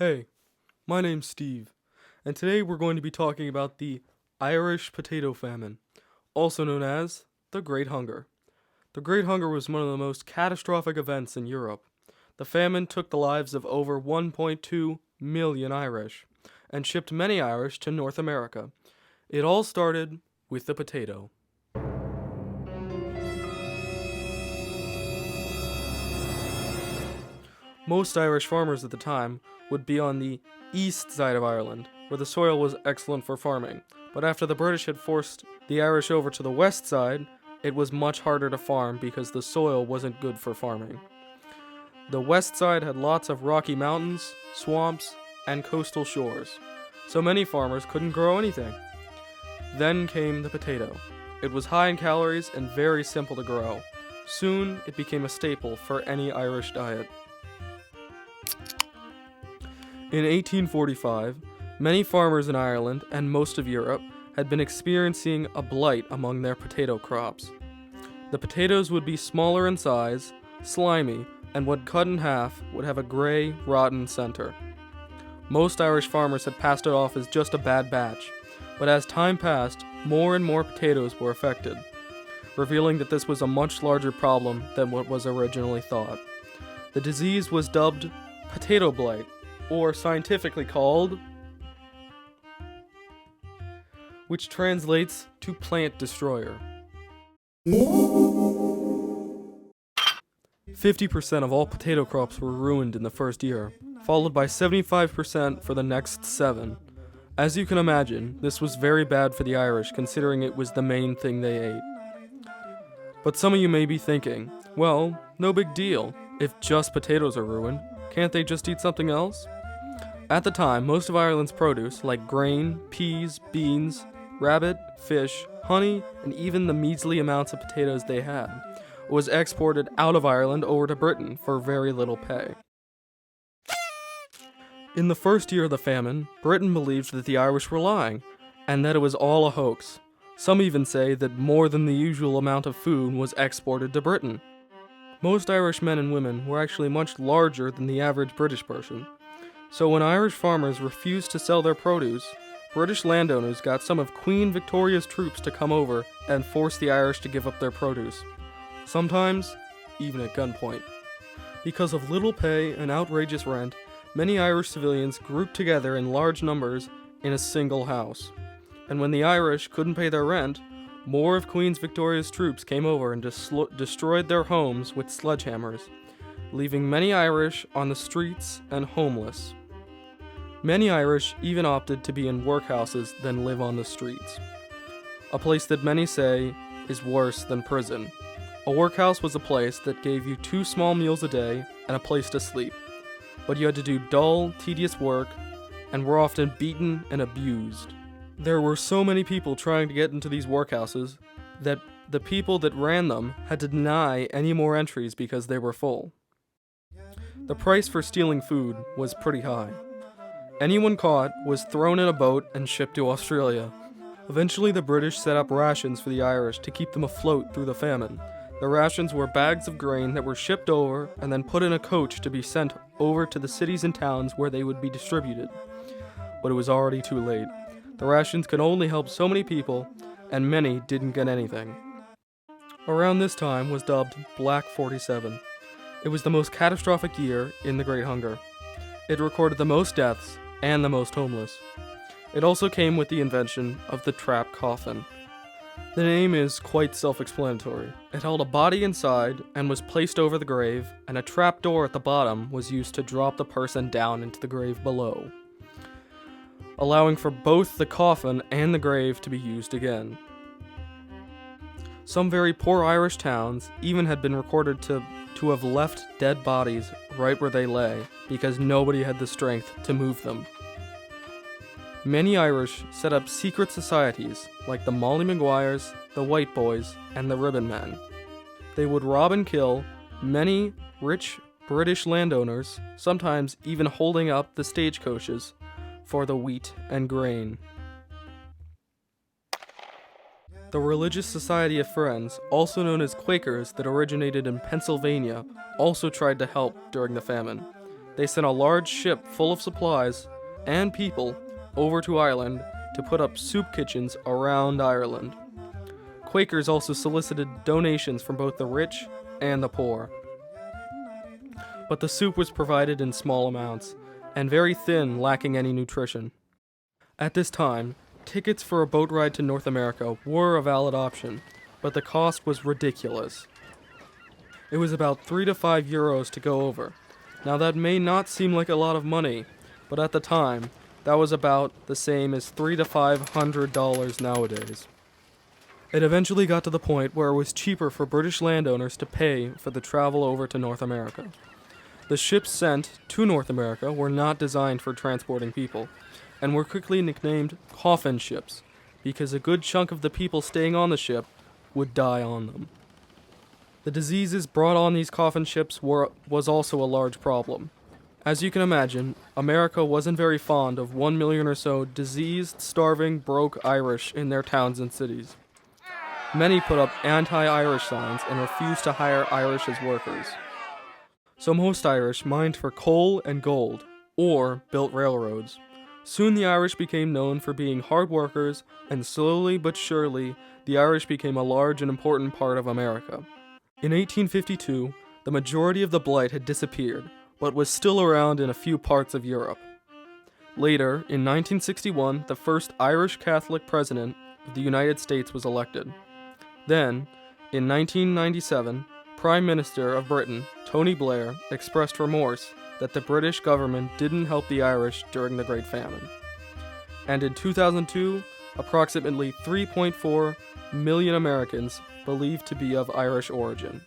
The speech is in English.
Hey, my name's Steve, and today we're going to be talking about the Irish Potato Famine, also known as the Great Hunger. The Great Hunger was one of the most catastrophic events in Europe. The famine took the lives of over 1.2 million Irish and shipped many Irish to North America. It all started with the potato. Most Irish farmers at the time would be on the east side of Ireland, where the soil was excellent for farming. But after the British had forced the Irish over to the west side, it was much harder to farm because the soil wasn't good for farming. The west side had lots of rocky mountains, swamps, and coastal shores, so many farmers couldn't grow anything. Then came the potato. It was high in calories and very simple to grow. Soon, it became a staple for any Irish diet. In 1845, many farmers in Ireland and most of Europe had been experiencing a blight among their potato crops. The potatoes would be smaller in size, slimy, and when cut in half would have a gray, rotten center. Most Irish farmers had passed it off as just a bad batch, but as time passed, more and more potatoes were affected, revealing that this was a much larger problem than what was originally thought. The disease was dubbed potato blight, or scientifically called, which translates to plant destroyer. 50% of all potato crops were ruined in the first year, followed by 75% for the next 7. As you can imagine, this was very bad for the Irish considering it was the main thing they ate. But some of you may be thinking, well, no big deal. If just potatoes are ruined, can't they just eat something else? At the time, most of Ireland's produce, like grain, peas, beans, rabbit, fish, honey, and even the measly amounts of potatoes they had, was exported out of Ireland over to Britain for very little pay. In the first year of the famine, Britain believed that the Irish were lying, and that it was all a hoax. Some even say that more than the usual amount of food was exported to Britain. Most Irish men and women were actually much larger than the average British person. So when Irish farmers refused to sell their produce, British landowners got some of Queen Victoria's troops to come over and force the Irish to give up their produce. Sometimes, even at gunpoint. Because of little pay and outrageous rent, many Irish civilians grouped together in large numbers in a single house. And when the Irish couldn't pay their rent, more of Queen Victoria's troops came over and destroyed their homes with sledgehammers, leaving many Irish on the streets and homeless. Many Irish even opted to be in workhouses than live on the streets, a place that many say is worse than prison. A workhouse was a place that gave you 2 small meals a day and a place to sleep, but you had to do dull, tedious work and were often beaten and abused. There were so many people trying to get into these workhouses that the people that ran them had to deny any more entries because they were full. The price for stealing food was pretty high. Anyone caught was thrown in a boat and shipped to Australia. Eventually, the British set up rations for the Irish to keep them afloat through the famine. The rations were bags of grain that were shipped over and then put in a coach to be sent over to the cities and towns where they would be distributed. But it was already too late. The rations could only help so many people, and many didn't get anything. Around this time was dubbed Black 47. It was the most catastrophic year in the Great Hunger. It recorded the most deaths and the most homeless. It also came with the invention of the trap coffin. The name is quite self-explanatory. It held a body inside and was placed over the grave, and a trap door at the bottom was used to drop the person down into the grave below, allowing for both the coffin and the grave to be used again. Some very poor Irish towns even had been recorded to have left dead bodies right where they lay because nobody had the strength to move them. Many Irish set up secret societies like the Molly Maguires, the White Boys, and the Ribbon Men. They would rob and kill many rich British landowners, sometimes even holding up the stagecoaches for the wheat and grain. The Religious Society of Friends, also known as Quakers, that originated in Pennsylvania, also tried to help during the famine. they sent a large ship full of supplies and people over to Ireland to put up soup kitchens around Ireland. Quakers also solicited donations from both the rich and the poor. But the soup was provided in small amounts, and very thin, lacking any nutrition. At this time, tickets for a boat ride to North America were a valid option, but the cost was ridiculous. It was about 3 to 5 euros to go over. Now that may not seem like a lot of money, but at the time, that was about the same as $300 to $500 nowadays. It eventually got to the point where it was cheaper for British landowners to pay for the travel over to North America. The ships sent to North America were not designed for transporting people, and were quickly nicknamed coffin ships, because a good chunk of the people staying on the ship would die on them. The diseases brought on these coffin ships was also a large problem. As you can imagine, America wasn't very fond of 1 million or so diseased, starving, broke Irish in their towns and cities. Many put up anti-Irish signs and refused to hire Irish as workers. So most Irish mined for coal and gold, or built railroads. Soon the Irish became known for being hard workers, and slowly but surely, the Irish became a large and important part of America. In 1852, the majority of the blight had disappeared, but was still around in a few parts of Europe. Later, in 1961, the first Irish Catholic president of the United States was elected. Then, in 1997, Prime Minister of Britain, Tony Blair, expressed remorse that the British government didn't help the Irish during the Great Famine. And in 2002, approximately 3.4 million Americans believed to be of Irish origin.